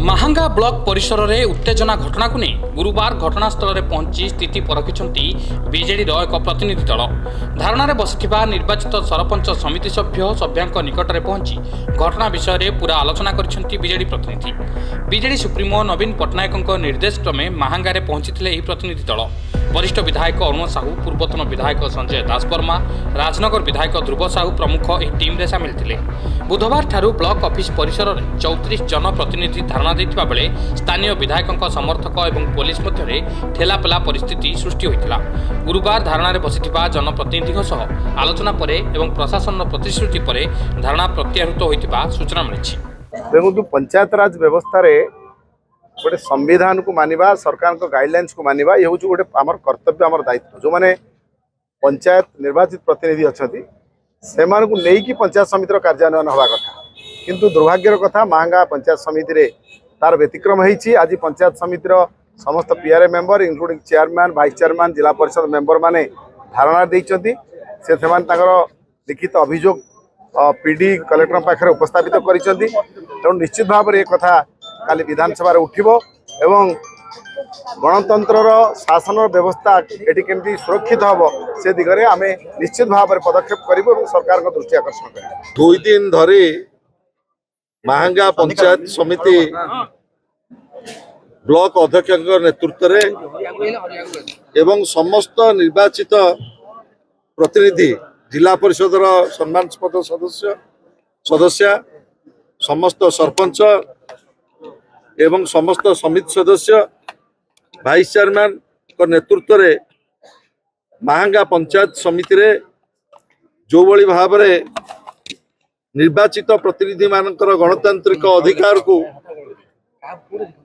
माहांगा block परिसर में उत्तेजना घटना को नहीं गुरुवार घटनास्थल में पहुंची स्थिति परखिंट बीजेडी एक प्रतिनिधि दल। धारणा बसिथिबा निर्वाचित सरपंच समिति सभ्यों निकट में पहुंची घटना विषय में पूरा आलोचना करिसेंती बीजेडी प्रतिनिधि। बीजेडी सुप्रीमो नवीन पट्टनायक निर्देश क्रमे माहांगा पहुंची प्रतिनिधि दल। वरिष्ठ विधायक अरुण साहू, पूर्वतन विधायक संजय दासवर्मा, राजनगर विधायक ध्रुव साहू प्रमुख एही टीम रे शामिल थिले। बुधवार ठारू ब्लॉक ऑफिस परिसर में 34 जन प्रतिनिधि धारणा देथिबा बेले स्थानीय विधायकों समर्थक और पुलिस मध्य ठेलापेला परिस्थिति सृष्टि होइतिला। गुरुवार धारणा बसिथिबा जनप्रतिनिधि सह आलोचना परे एवं प्रशासन प्रतिश्रुति परे धारणा प्रत्याहृत होइतिबा सूचना मिलिछि। देखो पंचायत राज व्यवस्था रे गोटे संविधान को मानिबा, सरकार को गाइडलाइंस को मानिबा ये हूँ गोटे आमर कर्तव्य, आमर दायित्व। जो मैंने पंचायत निर्वाचित प्रतिनिधि अच्छा से नहीं पंचायत समितिर कार्यान्वयन हवा कथा, किंतु दुर्भाग्यर कथा माहांगा पंचायत समिति रे तार व्यतिक्रम होती। आज पंचायत समितिर समस्त PRA member including chairman, vice chairman, जिला परिषद मेंबर माने धारणा देइछंती। से लिखित अभियोग पीडी कलेक्टर पाखे उपस्थापित करिसेंती। तेणु निश्चित भाव में कथा काली विधानसभा उठिबो एवं गणतंत्र शासन व्यवस्था एटी केमती सुरक्षित हम से दिगरे आम निश्चित भाव में पदक्षेप करूँ और सरकार को दृष्टि आकर्षण कर। 2 दिन धरी माहांगा पंचायत समिति ब्लॉक अध्यक्ष नेतृत्व एवं समस्त निर्वाचित प्रतिनिधि, जिला परिषद सम्मानस्पद सदस्य, समस्त सरपंच एवं समस्त समिति सदस्य, वाइस चेयरमैन को नेतृत्व रे माहांगा पंचायत समिति रे जो बड़ी भाव में निर्वाचित प्रतिनिधि मानकर गणतांत्रिक अधिकार को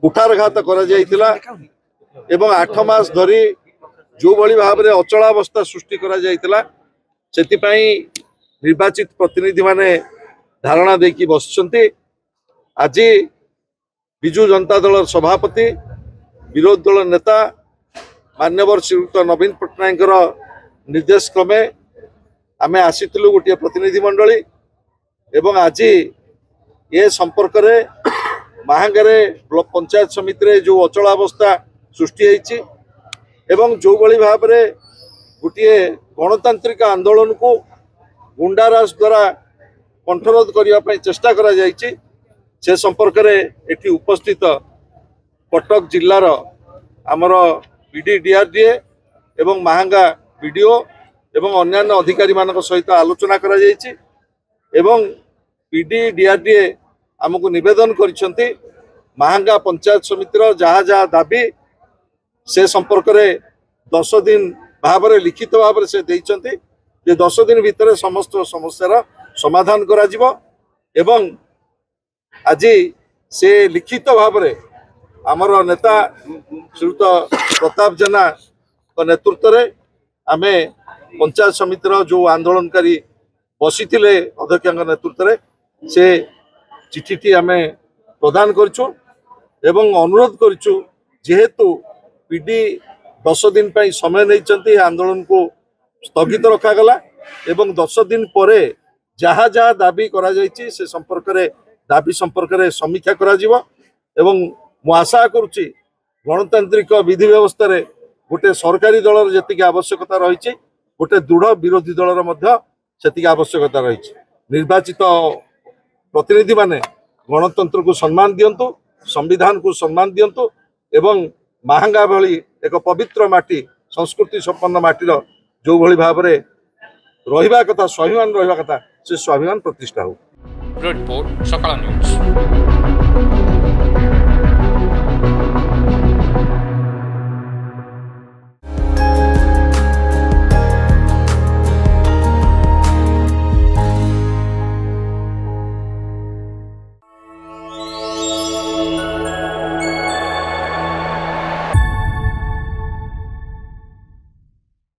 कुठारघात करा जायतिला एवं 8 मास धरी जो बड़ी भाव में अचलावस्था सृष्टि करा जायतिला। सेतिपई निर्वाचित प्रतिनिधि माने धारणा देकी बसचंती। आज विजु जनता दल सभापति, विरोधी दल नेता मान्यवर श्रीयुक्त नवीन पट्टनायक निर्देश क्रमे आमे आसीथिलु गोटे प्रतिनिधि मंडली एवं आज ये संपर्क रे माहांगारे ब्लॉक पंचायत समिति रे जो अचलावस्था सृष्टि होइछि एवं जो बड़ी भाव में गोटे गणतांत्रिक आंदोलन को गुंडाराज द्वारा कंठरोध करने चेष्टा करा जायछि, से संपर्क में एटी उपस्थित कटक जिलार आमर पीडी डीआरडीए एवं माहांगा बीडीओ एवं अन्यान्य अधिकारी मानक सहित आलोचना करा जायछि एवं पीडी डीआरडीए आमको निवेदन करिसेंती माहांगा पंचायत समितिर जहाँ जहाँ दाबी से संपर्क में 10 दिन भाव में लिखित भाव में से देइछंती जे 10 दिन भितर समस्त समस्यार समाधान करा जिवो एवं आज से लिखित भाव में आमर नेता श्रीयुत प्रताप जेना नेतृत्व में आमे पंचायत समितिर जो आंदोलनकारी बसी अध्यक्ष नेतृत्व में से चिठी आमे प्रदान करूँ एवं अनुरोध करूँ जेहेतु पीडी 10 दिन पर समय नहीं आंदोलन को स्थगित रखागला एवं 10 दिन पर जहाँ जहाँ दाबी करा जायछि से संपर्क में दाबी संपर्क में समीक्षा करा जिवो एवं मु आशा करुच्ची गणतांत्रिक विधि व्यवस्था रे गोटे सरकारी दलर जेतिक आवश्यकता रही गोटे दृढ़ विरोधी दलर मध्य सेतिक आवश्यकता रही। निर्वाचित प्रतिनिधि माने गणतंत्र को सम्मान दियंतु, संविधान को सम्मान दियंतु एवं माहांगा भली एक पवित्र माटी, संस्कृति संपन्न माटीर जो भली भाव में रहिबा कथा, स्वाभिमान रहिबा कथा, से स्वाभिमान प्रतिष्ठा हो। रिपोर्ट सकाळ न्यूज।